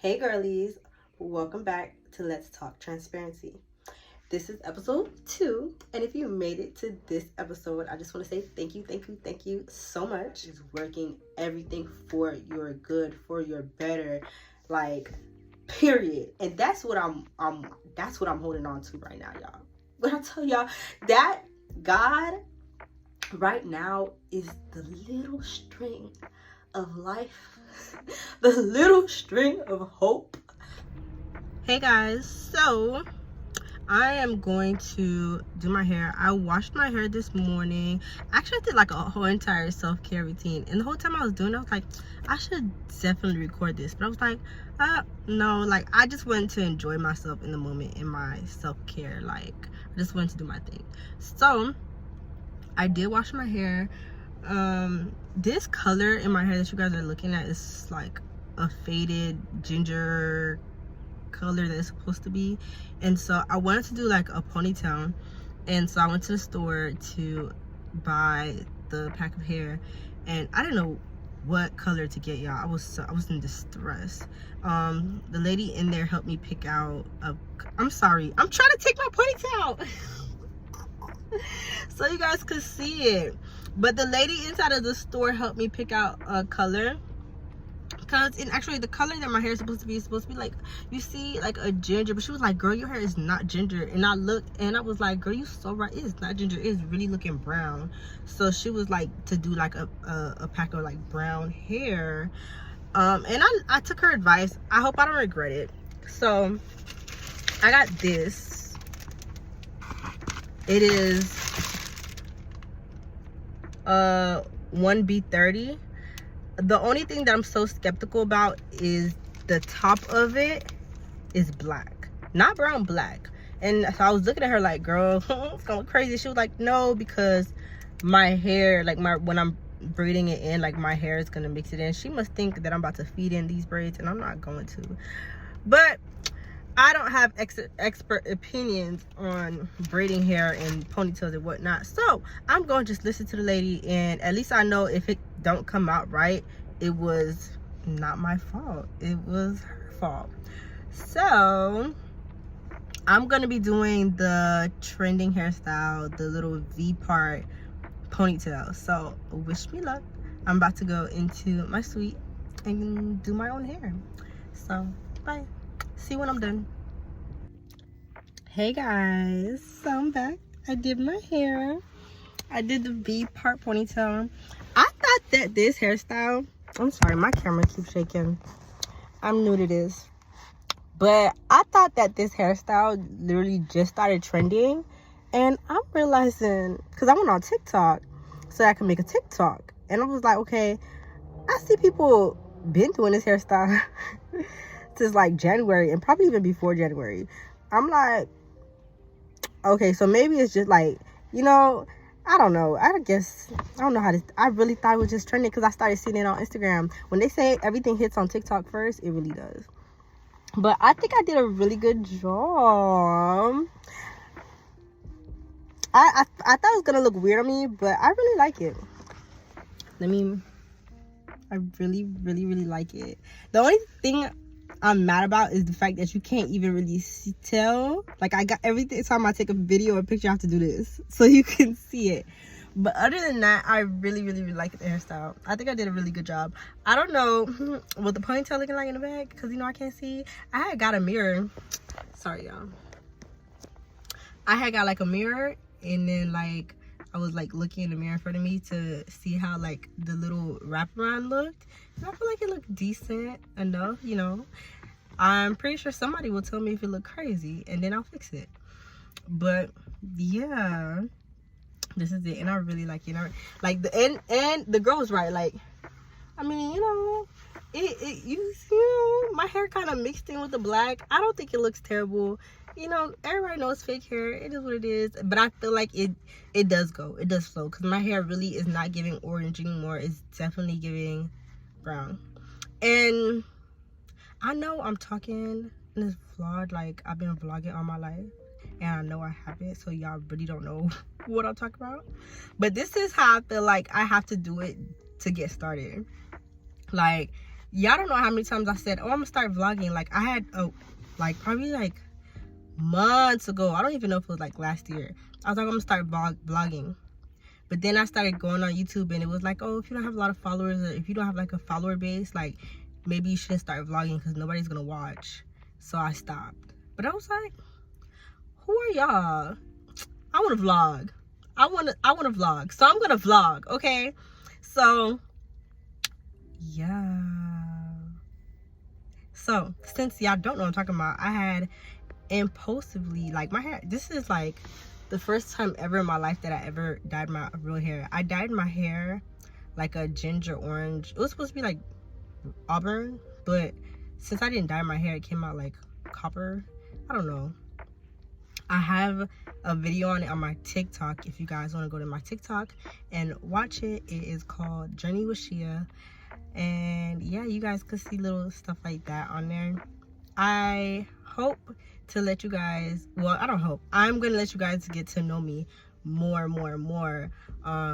Hey girlies, welcome back to Let's Talk Transparency. This is episode 2, and if you made it to this episode, I just want to say thank you so much. It's working everything for your good, for your better, like period. And that's what I'm holding on to right now, y'all. When I tell y'all that God right now is the little string of life, the little string of hope. Hey guys, so I am going to do my hair. I washed my hair this morning. Actually, I did like a whole entire self-care routine, and the whole time I was doing it, I was like, I should definitely record this, but I was like, no, like I just wanted to enjoy myself in the moment in my self-care. Like I just wanted to do my thing. So I did wash my hair. This color in my hair that you guys are looking at is like a faded ginger color that it's supposed to be, and so I wanted to do like a ponytail, and so I went to the store to buy the pack of hair, and I didn't know what color to get, y'all. I was in distress. The lady in there helped me pick out I'm sorry, I'm trying to take my ponytail so you guys could see it. But the lady inside of the store helped me pick out a color, because actually the color that my hair is supposed to be like, you see, like a ginger. But she was like, girl, your hair is not ginger. And I looked and I was like, girl, you so right, it is not ginger, it's really looking brown. So she was like to do like a pack of like brown hair, and I took her advice. I hope I don't regret it. So I got this. It is 1B30. The only thing that I'm so skeptical about is the top of it is black, not brown, black. And so I was looking at her like, girl, it's going crazy. She was like, no, because my hair, like when I'm braiding it in, like my hair is gonna mix it in. She must think that I'm about to feed in these braids, and I'm not going to. But I don't have expert opinions on braiding hair and ponytails and whatnot, so I'm going to just listen to the lady, and at least I know if it don't come out right, it was not my fault, it was her fault. So I'm gonna be doing the trending hairstyle, the little V-part ponytail. So wish me luck. I'm about to go into my suite and do my own hair. So bye. See you when I'm done. Hey guys, so I'm back. I did my hair. I did the V-part ponytail. I thought that this hairstyle, I'm sorry, my camera keeps shaking. I'm new to this. But I thought that this hairstyle literally just started trending. And I'm realizing, because I went on TikTok so I can make a TikTok. And I was like, okay, I see people been doing this hairstyle since like January, and probably even before January. I'm like, okay, so maybe it's just like, you know, I don't know. I don't know how to. I really thought it was just trending because I started seeing it on Instagram. When they say everything hits on TikTok first, it really does. But I think I did a really good job. I thought it was gonna look weird on me, but I really like it. I really like it. The only thing I'm mad about is the fact that you can't even really tell. Like, I got everything time I take a video or picture, I have to do this so you can see it. But other than that, I really like the hairstyle. I think I did a really good job. I don't know what the ponytail looking like in the back, because you know I can't see. I had got a mirror. Sorry, y'all. I had got like a mirror, and then like I was like looking in the mirror in front of me to see how like the little wraparound looked, and I feel like it looked decent enough, you know. I'm pretty sure somebody will tell me if it looked crazy, and then I'll fix it. But yeah, this is it, and I really like it. Like the girl was right. Like, I mean, you know, you know, my hair kind of mixed in with the black. I don't think it looks terrible. You know, everybody knows fake hair. It is what it is. But I feel like it does go. It does flow. Because my hair really is not giving orange anymore. It's definitely giving brown. And I know I'm talking in this vlog like I've been vlogging all my life. And I know I haven't. So y'all really don't know what I'm talking about. But this is how I feel like I have to do it to get started. Like, Y'all don't know how many times I said, oh, I'm gonna start vlogging. Like, I had probably like months ago, I don't even know if it was like last year, I was like, I'm gonna start vlogging. But then I started going on YouTube, and it was like, oh, if you don't have a lot of followers, or if you don't have like a follower base, like maybe you shouldn't start vlogging because nobody's gonna watch. So I stopped. But I was like, who are y'all? I want to vlog. I want to vlog. So I'm gonna vlog, okay? So yeah. So since y'all don't know what I'm talking about, I had impulsively, like, my hair, this is like the first time ever in my life that I ever dyed my real hair. I dyed my hair like a ginger orange. It was supposed to be like auburn, but since I didn't dye my hair, it came out like copper. I don't know. I have a video on it on my TikTok. If you guys want to go to my TikTok and watch it, it is called Journey with Shia. And yeah, you guys could see little stuff like that on there. I hope to let you guys, well, I don't hope, I'm gonna let you guys get to know me more. I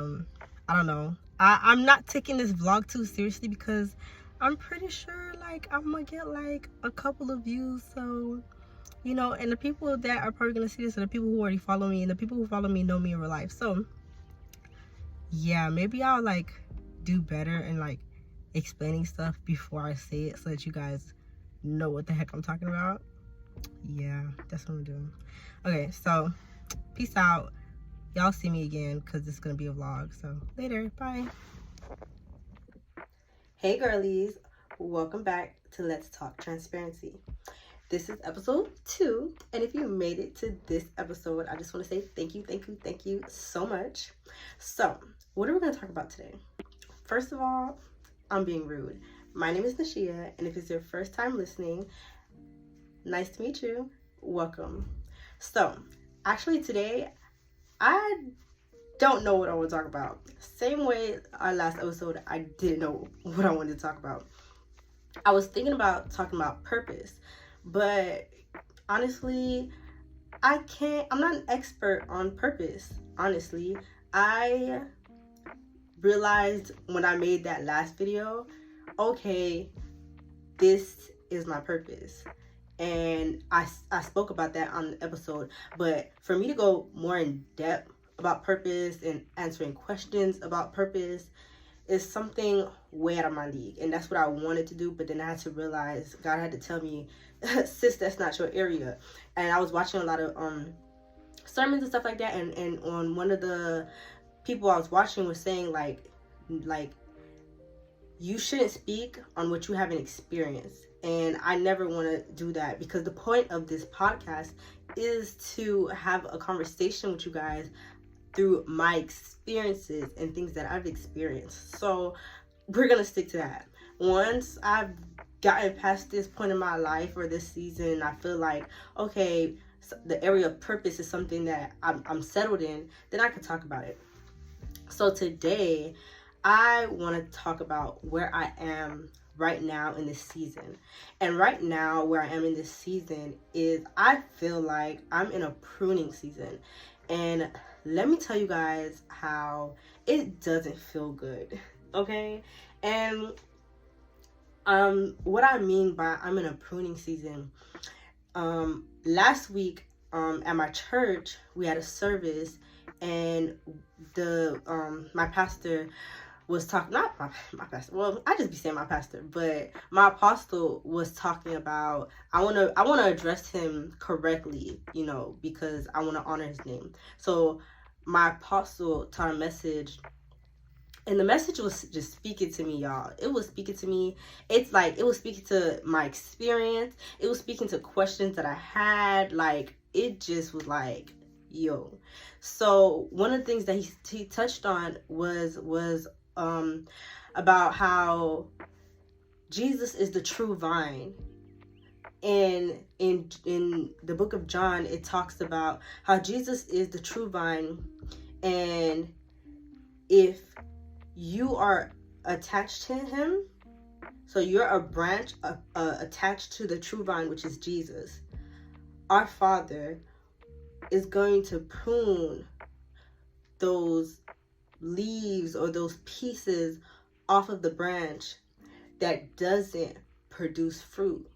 don't know, I'm not taking this vlog too seriously because I'm pretty sure like I'm gonna get like a couple of views. So, you know, and the people that are probably gonna see this are the people who already follow me, and the people who follow me know me in real life. So yeah, maybe I'll like do better and like explaining stuff before I say it so that you guys know what the heck I'm talking about. Yeah, that's what I'm doing. Okay, so peace out. Y'all see me again because this is gonna be a vlog. So later, bye. Hey girlies, welcome back to Let's Talk Transparency. This is episode 2, and if you made it to this episode, I just want to say thank you so much. So what are we gonna talk about today? First of all, I'm being rude. My name is Shia, and if it's your first time listening, nice to meet you. Welcome. So, actually today, I don't know what I want to talk about. Same way our last episode, I didn't know what I wanted to talk about. I was thinking about talking about purpose, but honestly, I'm not an expert on purpose. Honestly, I realized when I made that last video, okay, this is my purpose. And I spoke about that on the episode. But for me to go more in depth about purpose and answering questions about purpose is something way out of my league. And that's what I wanted to do. But then I had to realize, God had to tell me, sis, that's not your area. And I was watching a lot of sermons and stuff like that. And on one of the people I was watching was saying like you shouldn't speak on what you haven't experienced. And I never want to do that, because the point of this podcast is to have a conversation with you guys through my experiences and things that I've experienced. So we're going to stick to that. Once I've gotten past this point in my life or this season, I feel like, okay, so the area of purpose is something that I'm settled in, then I can talk about it. So today, I want to talk about where I am right now in this season. And right now, where I am in this season is, I feel like I'm in a pruning season. And let me tell you guys how it doesn't feel good, okay? And what I mean by I'm in a pruning season, last week at my church, we had a service, and my pastor was talking, not my pastor, well, I just be saying my pastor, but my apostle was talking about, I want to address him correctly, you know, because I want to honor his name. So my apostle taught a message, and the message was just speaking to me, y'all. It was speaking to me. It's like, it was speaking to my experience. It was speaking to questions that I had. Like, it just was like, yo. So one of the things that he touched on was about how Jesus is the true vine. And in the book of John, it talks about how Jesus is the true vine, and if you are attached to him, so you're a branch attached to the true vine, which is Jesus, our Father is going to prune those leaves or those pieces off of the branch that doesn't produce fruit,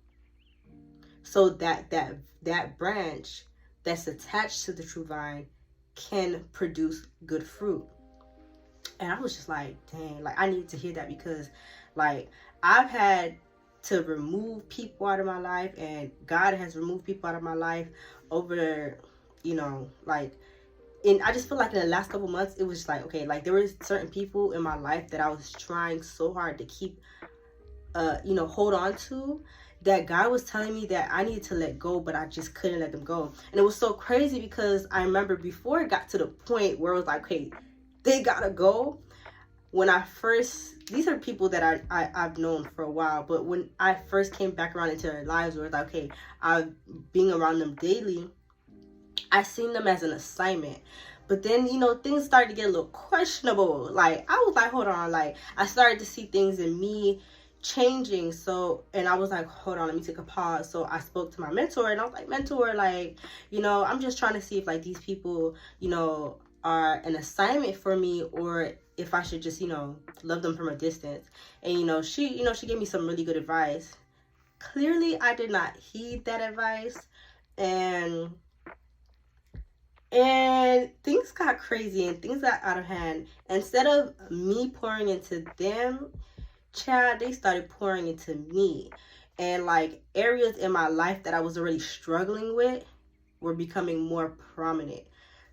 so that branch that's attached to the true vine can produce good fruit. And I was just like, dang, like I need to hear that, because like I've had to remove people out of my life, and God has removed people out of my life over, like, and I just feel like in the last couple months, it was just like, okay, like there was certain people in my life that I was trying so hard to keep, hold on to, that God was telling me that I needed to let go, but I just couldn't let them go. And it was so crazy, because I remember before it got to the point where it was like, okay, they gotta go. When I first, these are people that I've known for a while, but when I first came back around into their lives, where it's like, okay, I'm being around them daily, I seen them as an assignment. But then, things started to get a little questionable. Like, I was like, hold on. Like, I started to see things in me changing. So, and I was like, hold on, let me take a pause. So I spoke to my mentor, and I was like, mentor, like, I'm just trying to see if like these people, are an assignment for me, or if I should just, love them from a distance. And, she gave me some really good advice. Clearly, I did not heed that advice. And things got crazy, and things got out of hand. Instead of me pouring into them, child, they started pouring into me. And like areas in my life that I was already struggling with were becoming more prominent.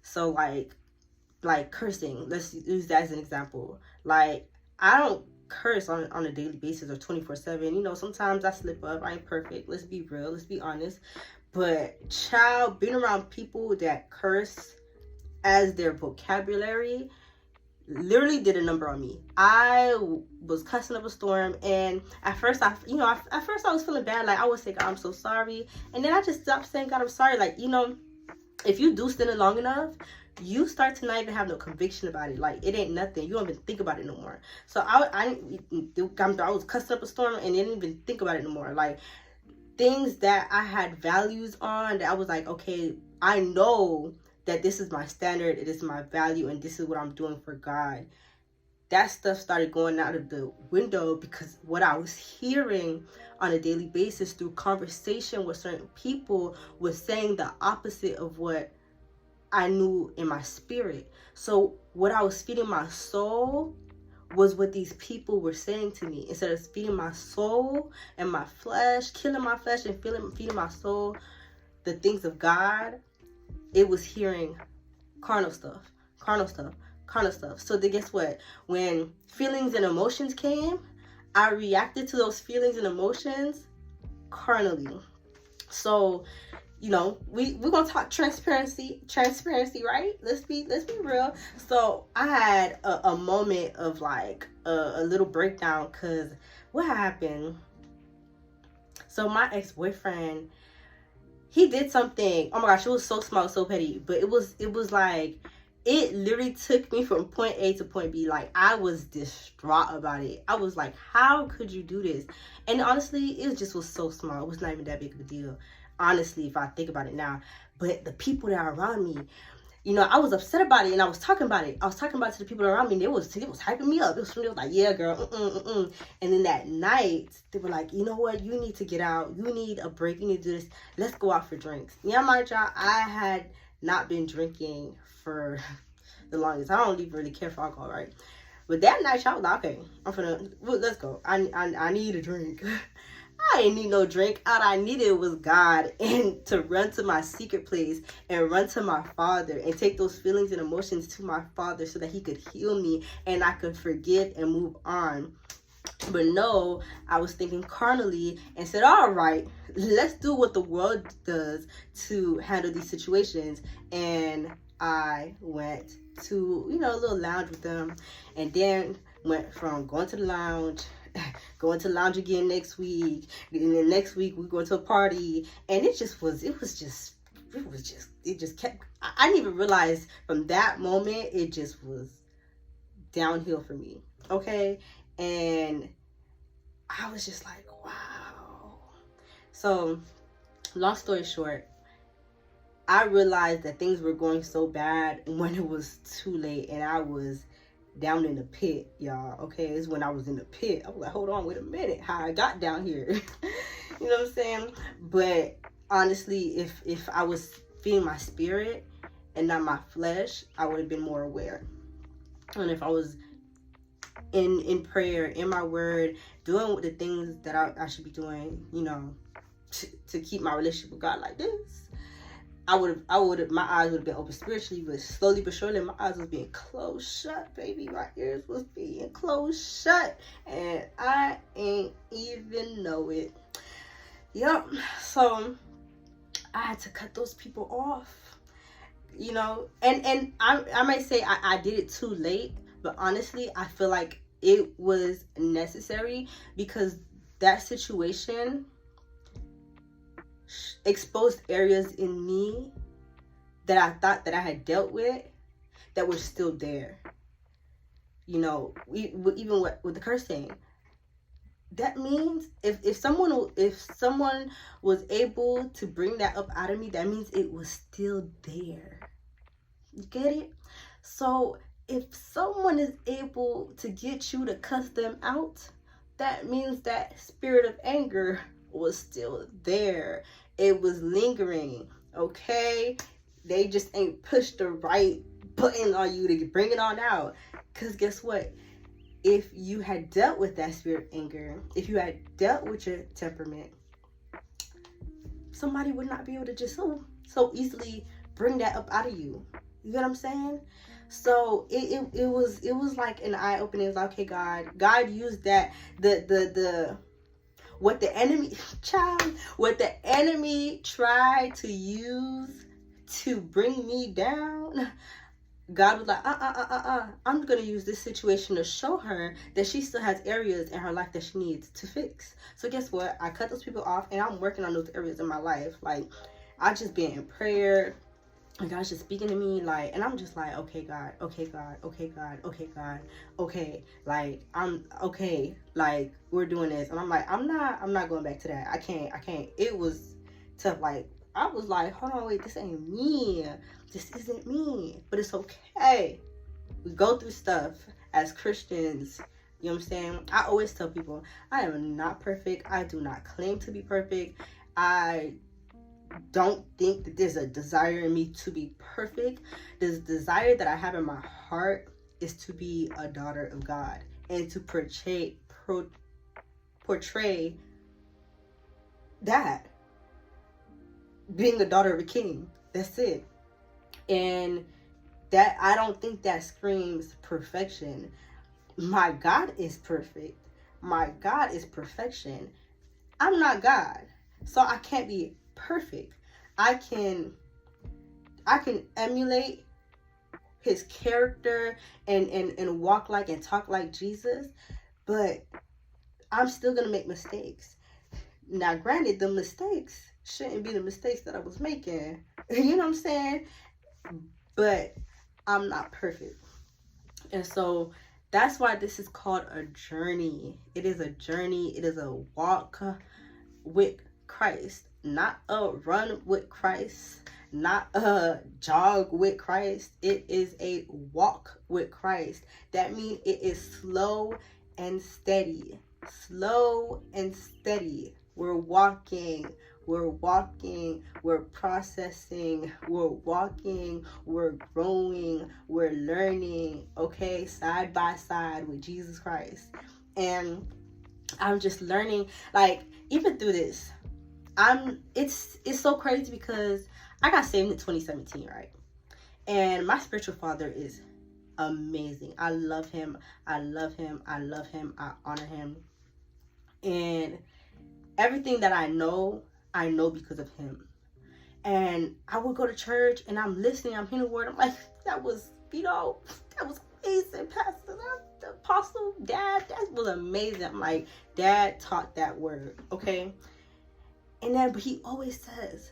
So like cursing, let's use that as an example. Like, I don't curse on a daily basis or 24/7. Sometimes I slip up. I ain't perfect. Let's be real. Let's be honest. But child, being around people that curse as their vocabulary literally did a number on me. I was cussing up a storm, and at first I was feeling bad. Like, I would say, God, I'm so sorry. And then I just stopped saying, God, I'm sorry. Like, if you do sin it long enough, you start to not even have no conviction about it. Like, it ain't nothing. You don't even think about it no more. So I was cussing up a storm and didn't even think about it no more. Like, things that I had values on, that I was like, okay, I know that this is my standard, it is my value, and this is what I'm doing for God. That stuff started going out of the window, because what I was hearing on a daily basis through conversation with certain people was saying the opposite of what I knew in my spirit. So what I was feeding my soul was what these people were saying to me. Instead of feeding my soul and my flesh, killing my flesh and feeding my soul the things of God, it was hearing carnal stuff. So then guess what? When feelings and emotions came, I reacted to those feelings and emotions carnally. So, we're gonna talk transparency, right? Let's be real. So I had a moment of like a little breakdown, because what happened? So my ex-boyfriend, he did something. Oh my gosh, it was so small, so petty, but it was like, it literally took me from point A to point B. Like, I was distraught about it. I was like, how could you do this? And honestly, it just was so small. It was not even that big of a deal, honestly, if I think about it now. But the people that are around me, I was upset about it, and I was talking about it. I was talking about it to the people around me, and it was hyping me up. It was like, yeah, girl, And then that night, they were like, you know what? You need to get out. You need a break. You need to do this. Let's go out for drinks. Yeah, mind y'all, I had not been drinking for the longest. I don't even really care for alcohol, right? But that night, y'all was like, okay, let's go. I need a drink. I didn't need no drink. All I needed was God, and to run to my secret place and run to my Father and take those feelings and emotions to my Father, so that He could heal me and I could forgive and move on. But no, I was thinking carnally and said, all right, let's do what the world does to handle these situations. And I went to, a little lounge with them, and then went from going to the lounge, going to the lounge again next week, and then next week we going to a party, and it just kept, I didn't even realize from that moment, it just was downhill for me, okay? And I was just like, wow. So, long story short, I realized that things were going so bad when it was too late, and I was down in the pit, y'all. Okay, it's when I was in the pit. I was like, hold on, wait a minute, how I got down here. You know what I'm saying? But honestly, if I was feeding my spirit and not my flesh, I would have been more aware. And if I was in prayer, in my word, doing the things that I should be doing, you know, to keep my relationship with God like this, I would have, my eyes would have been open spiritually, but slowly but surely my eyes was being closed shut, baby. My ears was being closed shut, and I ain't even know it. Yep. So I had to cut those people off, you know, and I might say I did it too late, but honestly, I feel like it was necessary, because that situation exposed areas in me that I thought that I had dealt with that were still there. You know, even with the cursing. That means if someone was able to bring that up out of me, that means it was still there. You get it? So if someone is able to get you to cuss them out, that means that spirit of anger was still there. It was lingering, okay? They just ain't pushed the right button on you to bring it on out. Because guess what? If you had dealt with that spirit of anger, if you had dealt with your temperament, somebody would not be able to just so easily bring that up out of you. You get what I'm saying? So it was like an eye opening. It was like, okay, God used that what the enemy tried to use to bring me down. God was like, I'm gonna use this situation to show her that she still has areas in her life that she needs to fix. So guess what? I cut those people off, and I'm working on those areas in my life. Like, I just been in prayer, and God's just speaking to me, like, and I'm just like, okay, God, okay, God, okay, God, okay, God, okay, like, I'm okay, like, we're doing this, and I'm like, I'm not going back to that. I can't. It was tough. Like, I was like, hold on, wait, this ain't me. This isn't me. But it's okay. We go through stuff as Christians. You know what I'm saying? I always tell people, I am not perfect. I do not claim to be perfect. I don't think that there's a desire in me to be perfect. This desire that I have in my heart is to be a daughter of God and to portray that. Being a daughter of a king. That's it. And that, I don't think that screams perfection. My God is perfect. My God is perfection. I'm not God, so I can't be perfect. I can emulate his character and walk like and talk like Jesus, but I'm still gonna make mistakes. Now, granted, the mistakes shouldn't be the mistakes that I was making. You know what I'm saying? But I'm not perfect. And so that's why this is called a journey. It is a journey. It is a walk with Christ. Not a run with Christ. Not a jog with Christ. It is a walk with Christ. That means it is slow and steady. Slow and steady. We're walking, we're processing, we're walking, we're growing, we're learning, okay, side by side with Jesus Christ. And I'm just learning, like, even through this, it's so crazy because I got saved in 2017, right? And my spiritual father is amazing. I love him. I honor him. And everything that I know because of him. And I would go to church and I'm listening, I'm hearing the word. I'm like, that was amazing, Pastor. The apostle, Dad, that was amazing. I'm like, Dad taught that word, okay? And then, but he always says,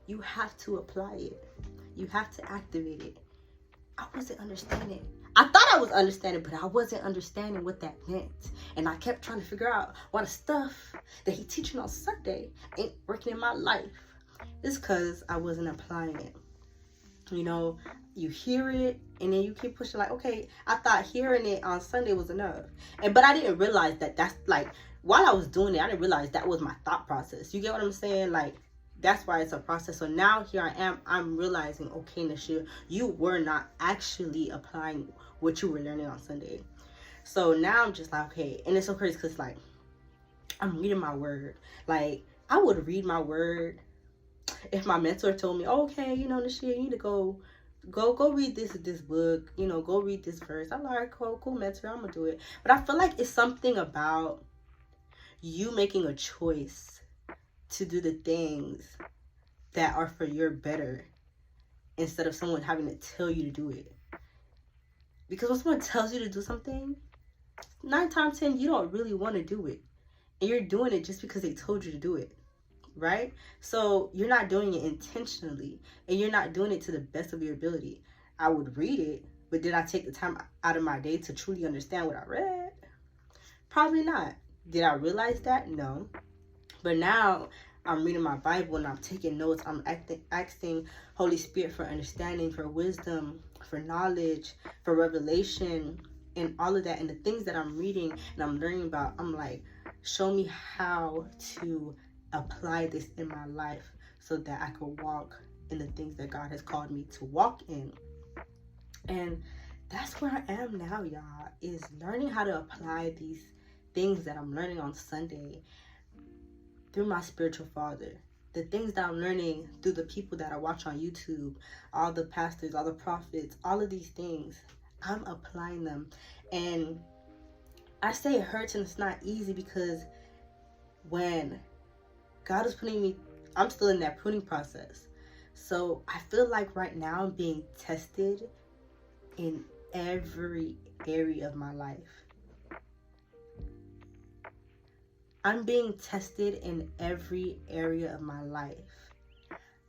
you have to apply it. You have to activate it. I wasn't understanding. I thought I was understanding, but I wasn't understanding what that meant. And I kept trying to figure out why the stuff that he teaching on Sunday ain't working in my life. It's because I wasn't applying it. You know, you hear it and then you keep pushing, like, okay, I thought hearing it on Sunday was enough. But I didn't realize that that's like, while I was doing it, I didn't realize that was my thought process. You get what I'm saying? Like, that's why it's a process. So now here I am, I'm realizing, okay, Nashia, you were not actually applying what you were learning on Sunday. So now I'm just like, okay. And it's so crazy because, like, I'm reading my word. Like, I would read my word if my mentor told me, oh, okay, you know, Nashia, you need to go read this book, you know, go read this verse. I'm like, all right, cool, mentor, I'm gonna do it. But I feel like it's something about you making a choice to do the things that are for your better instead of someone having to tell you to do it. Because when someone tells you to do something, 9 times 10, you don't really want to do it. And you're doing it just because they told you to do it. Right? So you're not doing it intentionally, and you're not doing it to the best of your ability. I would read it, but did I take the time out of my day to truly understand what I read? Probably not. Did I realize that? No. But now I'm reading my Bible and I'm taking notes. I'm asking Holy Spirit for understanding, for wisdom, for knowledge, for revelation, and all of that. And the things that I'm reading and I'm learning about, I'm like, show me how to apply this in my life so that I could walk in the things that God has called me to walk in. And that's where I am now, y'all, is learning how to apply these things that I'm learning on Sunday through my spiritual father. The things that I'm learning through the people that I watch on YouTube, all the pastors, all the prophets, all of these things, I'm applying them. And I say it hurts and it's not easy because when God is putting me, I'm still in that pruning process. So I feel like right now I'm being tested in every area of my life. I'm being tested in every area of my life.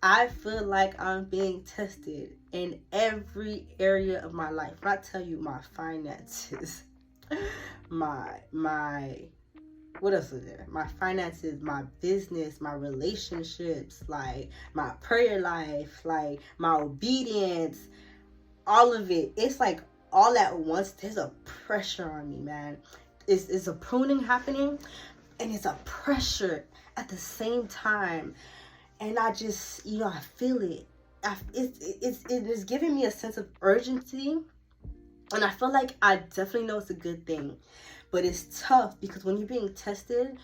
I feel like I'm being tested in every area of my life. When I tell you, my finances, my what else is there? My finances, my business, my relationships, like my prayer life, like my obedience, all of it. It's like all at once. There's a pressure on me, man. It's a pruning happening, and it's a pressure at the same time. And I just, you know, I feel it. It is giving me a sense of urgency. And I feel like I definitely know it's a good thing. But it's tough because when you're being tested,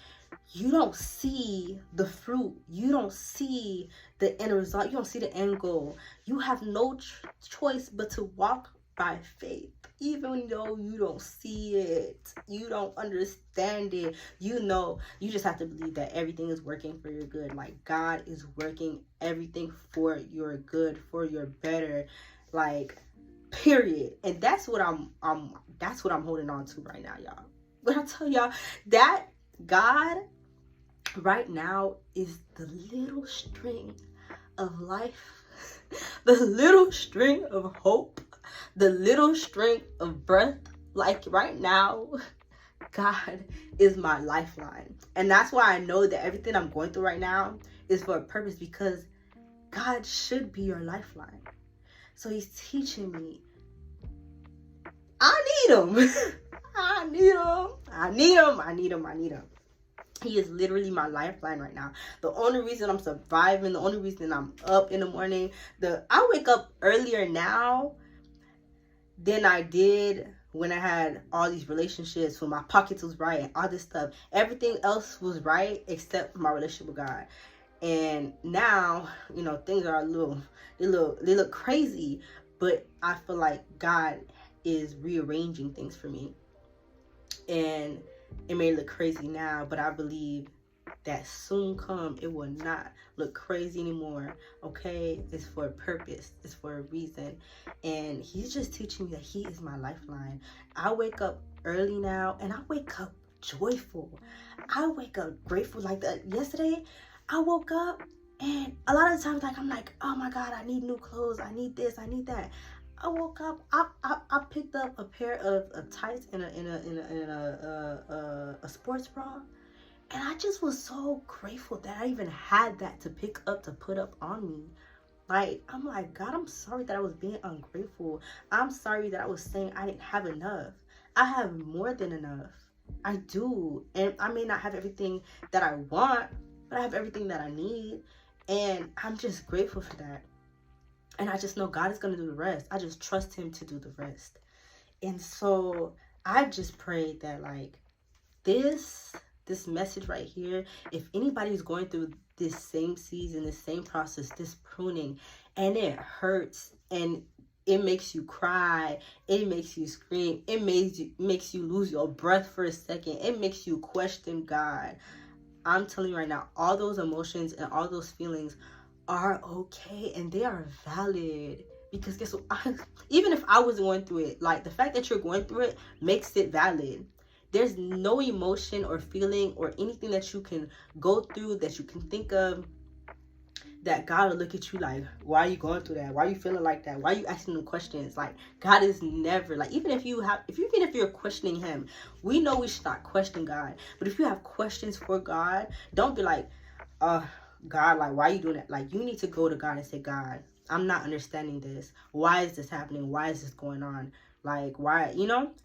you don't see the fruit. You don't see the end result. You don't see the end goal. You have no choice but to walk by faith. Even though you don't see it, you don't understand it, you know, you just have to believe that everything is working for your good. Like, God is working everything for your good, for your better, like, period. And that's what I'm holding on to right now, y'all. When I tell y'all that God right now is the little string of life, the little string of hope, the little string of breath. Like, right now, God is my lifeline. And that's why I know that everything I'm going through right now is for a purpose, because God should be your lifeline. So he's teaching me, I need him. I need him. He is literally my lifeline right now. The only reason I'm surviving, the only reason I'm up in the morning, I wake up earlier now than I did when I had all these relationships, when my pockets was right and all this stuff. Everything else was right except my relationship with God. And now, you know, things are they look crazy, but I feel like God is rearranging things for me. And it may look crazy now, but I believe that soon come, it will not look crazy anymore. Okay? It's for a purpose. It's for a reason. And he's just teaching me that he is my lifeline. I wake up early now, and I wake up joyful. I wake up grateful. Like yesterday, I woke up, and a lot of times, like, I'm like, oh my God, I need new clothes. I need this. I need that. I woke up. I picked up a pair of tights and a sports bra, and I just was so grateful that I even had that to pick up, to put up on me. Like, I'm like, God, I'm sorry that I was being ungrateful. I'm sorry that I was saying I didn't have enough. I have more than enough. I do. And I may not have everything that I want, but I have everything that I need. And I'm just grateful for that. And I just know God is going to do the rest. I just trust him to do the rest. And so I just prayed that, like, this message right here, if anybody's going through this same season, this same process, this pruning, and it hurts and it makes you cry, it makes you scream, it makes you lose your breath for a second, it makes you question God. I'm telling you right now, all those emotions and all those feelings are okay and they are valid. Because guess what? Even if I was going through it, like, the fact that you're going through it makes it valid. There's no emotion or feeling or anything that you can go through, that you can think of, that God will look at you like, why are you going through that? Why are you feeling like that? Why are you asking them questions? Like, God is never, like, even if you're questioning him, we know we should not question God. But if you have questions for God, don't be like, God, like, why are you doing that? Like, you need to go to God and say, God, I'm not understanding this. Why is this happening? Why is this going on? Like, why,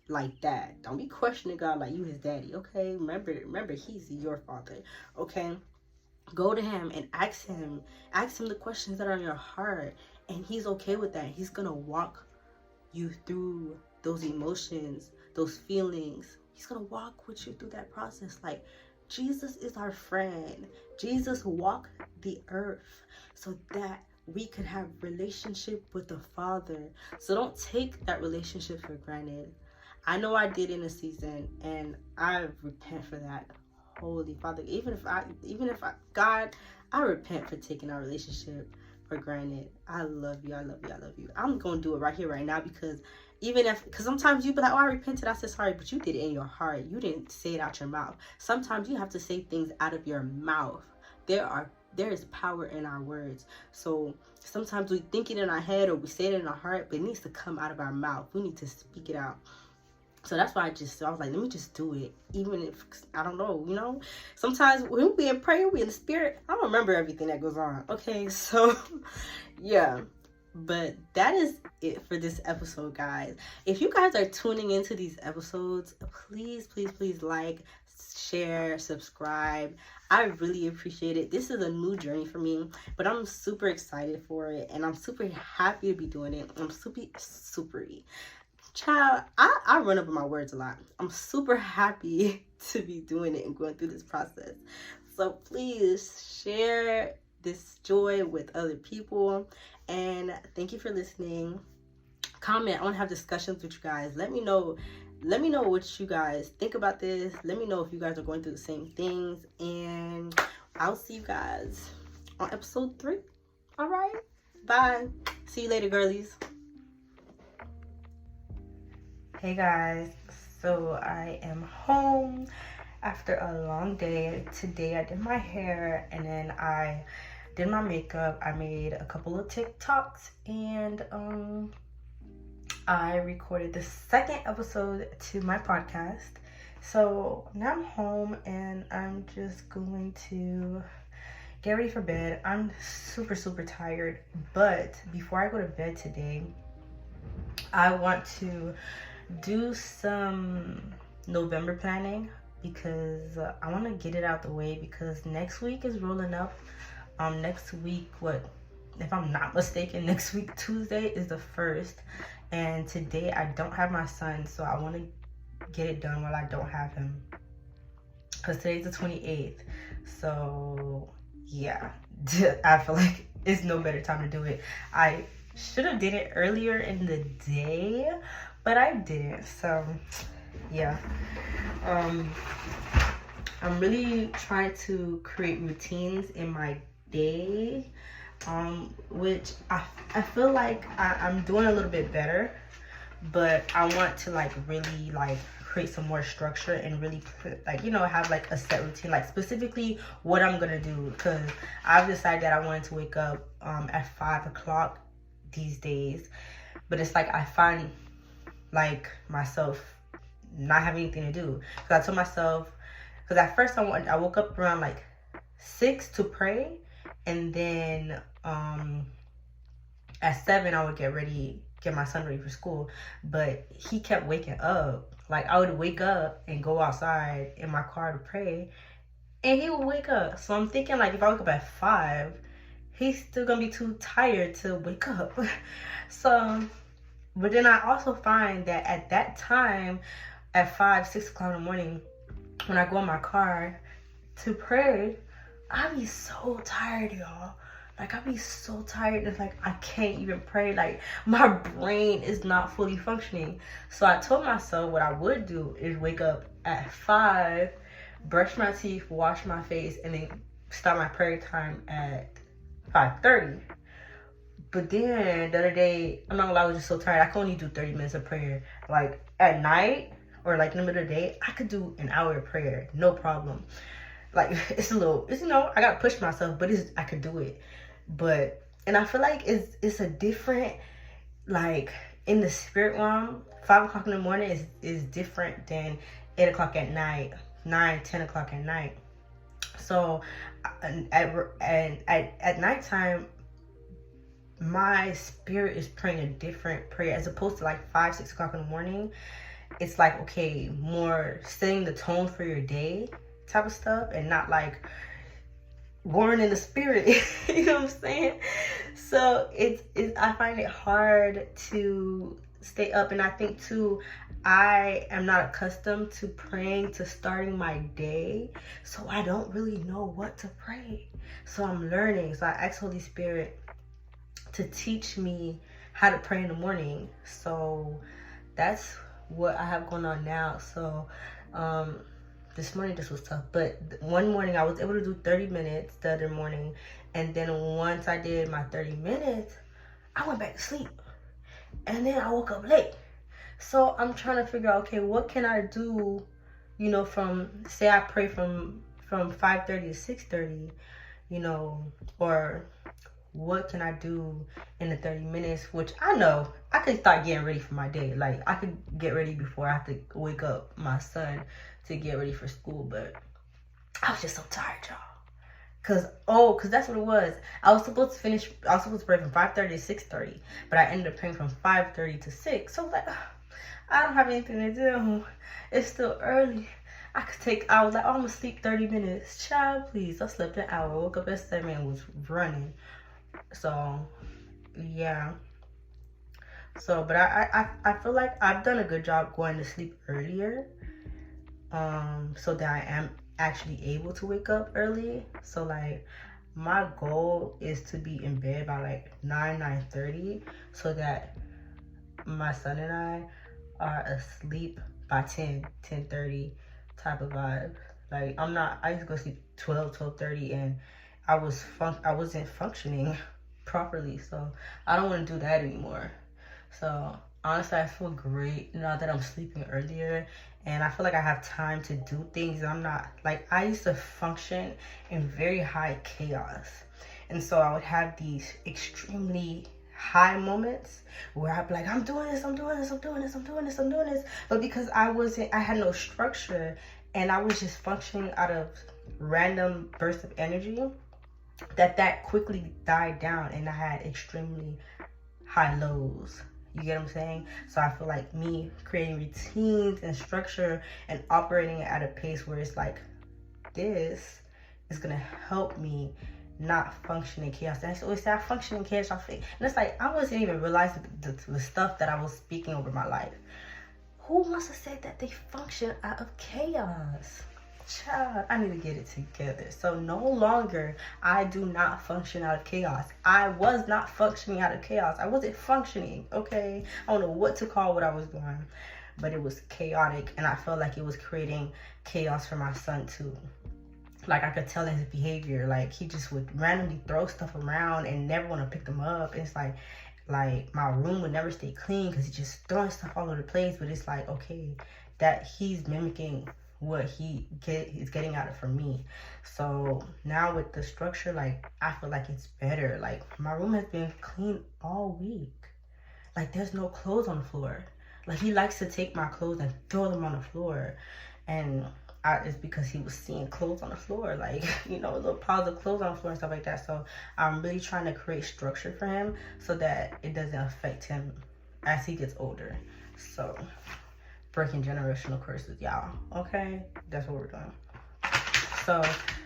like that. Don't be questioning God like you his daddy, okay? Remember, he's your father, okay? Go to him and ask him the questions that are in your heart, and he's okay with that. He's gonna walk you through those emotions, those feelings. He's gonna walk with you through that process. Like, Jesus is our friend. Jesus walked the earth so that we could have relationship with the Father. So don't take that relationship for granted. I know I did in a season, and I repent for that. Holy Father, even if God, I repent for taking our relationship for granted. I love you. I'm gonna do it right here, right now, because sometimes you be like, oh, I repented, I said sorry, but you did it in your heart. You didn't say it out your mouth. Sometimes you have to say things out of your mouth. There is power in our words. So sometimes we think it in our head or we say it in our heart, but it needs to come out of our mouth. We need to speak it out. So that's why I was like, let me just do it. Even if, I don't know, sometimes when we in prayer, we in the spirit, I don't remember everything that goes on. Okay, so yeah. But that is it for this episode, guys. If you guys are tuning into these episodes, please like, share, subscribe. I really appreciate it. This is a new journey for me, but I'm super excited for it, and I'm super happy to be doing it. I'm super child, I run over my words a lot. I'm super happy to be doing it and going through this process. So please share this joy with other people, and thank you for listening. Comment. I want to have discussions with you guys. Let me know what you guys think about this. Let me know if you guys are going through the same things, and I'll see you guys on episode 3. All right, bye. See you later, girlies. Hey guys, so I am home after a long day. Today I did my hair, and then I did my makeup. I made a couple of TikToks, and I recorded the second episode to my podcast. So now I'm home, and I'm just going to get ready for bed. I'm super tired, but before I go to bed today, I want to do some November planning, because I want to get it out the way, because next week is rolling up. Next week, if I'm not mistaken, next week Tuesday is the 1st, and today I don't have my son, so I want to get it done while I don't have him, because today's the 28th. So yeah, I feel like it's no better time to do it. I should have did it earlier in the day, but I didn't. So yeah, I'm really trying to create routines in my day, which I feel like I'm doing a little bit better, but I want to really create some more structure and really have a set routine, specifically what I'm gonna do, because I've decided that I wanted to wake up at 5 o'clock these days, but it's I find myself not having anything to do, because I told myself, because at first I woke up around 6 to pray, and then at 7 I would get my son ready for school. But he kept waking up. Like, I would wake up and go outside in my car to pray, and he would wake up. So I'm thinking, like, if I wake up at 5, he's still gonna be too tired to wake up. So, but then I also find that at that time, at 5, 6 o'clock in the morning, when I go in my car to pray, I be so tired, y'all. Like, I be so tired. It's like I can't even pray. Like, my brain is not fully functioning. So I told myself what I would do is wake up at 5, brush my teeth, wash my face, and then start my prayer time at 5:30. But then the other day, I'm not gonna lie, I was just so tired. I could only do 30 minutes of prayer. Like, at night or like in the middle of the day, I could do an hour of prayer, no problem. Like, it's a little, it's, you know, I gotta push myself, but I could do it. But, and I feel like it's a different, like, in the spirit realm, 5 o'clock in the morning is different than 8 o'clock at night, 9, 10 o'clock at night. So, at nighttime, my spirit is praying a different prayer as opposed to like 5, 6 o'clock in the morning. It's like, okay, more setting the tone for your day type of stuff, and not like warring in the spirit. You know what I'm saying? So I find it hard to stay up, and I think too, I am not accustomed to praying, to starting my day, so I don't really know what to pray. So I'm learning. So I ask Holy Spirit to teach me how to pray in the morning. So that's what I have going on now. So this morning this was tough, but one morning I was able to do 30 minutes the other morning, and then once I did my 30 minutes, I went back to sleep, and then I woke up late. So I'm trying to figure out, okay, what can I do, you know, from, say I pray from 5:30 to 6:30, you know, or what can I do in the 30 minutes, which I know I could start getting ready for my day. Like, I could get ready before I have to wake up my son to get ready for school. But I was just so tired, y'all. Cause that's what it was. I was supposed to pray from 5:30 to 6:30, but I ended up praying from 5:30 to 6. So I was like, I don't have anything to do. It's still early. I was like, oh, I'm gonna sleep 30 minutes. Child, please. I slept an hour. Woke up at 7 and was running. So yeah. So, but I feel like I've done a good job going to sleep earlier, so that I am actually able to wake up early. So like, my goal is to be in bed by like 9:30, so that my son and I are asleep by 10:30 type of vibe. Like, I used to go sleep 12:30, and I wasn't functioning properly. So I don't want to do that anymore. So honestly, I feel great now that I'm sleeping earlier, and I feel like I have time to do things. I'm not like, I used to function in very high chaos, and so I would have these extremely high moments where I'd be like, I'm doing this, but because I had no structure, and I was just functioning out of random bursts of energy, that quickly died down, and I had extremely high lows. You get what I'm saying? So I feel like me creating routines and structure and operating at a pace where it's like, this is gonna help me not function in chaos. And I always say I function in chaos. And it's like, I wasn't even realizing the stuff that I was speaking over my life. Who wants to say that they function out of chaos? Child, I need to get it together. So no longer, I do not function out of chaos. I was not functioning out of chaos. I wasn't functioning, okay? I don't know what to call what I was doing, but it was chaotic, and I felt like it was creating chaos for my son too. Like, I could tell in his behavior, like, he just would randomly throw stuff around and never want to pick them up. And it's like my room would never stay clean because he's just throwing stuff all over the place. But it's like, okay, that he's mimicking what he's getting out of from me. So now with the structure, like, I feel like it's better. Like, my room has been clean all week. Like, there's no clothes on the floor. Like, he likes to take my clothes and throw them on the floor. And it's because he was seeing clothes on the floor, like, you know, little piles of clothes on the floor and stuff like that. So I'm really trying to create structure for him so that it doesn't affect him as he gets older. So breaking generational curses, y'all. Okay, that's what we're doing. So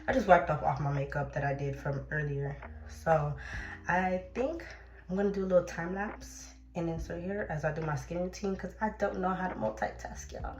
I just wiped off my makeup that I did from earlier. So I think I'm gonna do a little time lapse and insert here as I do my skin routine, because I don't know how to multitask, y'all.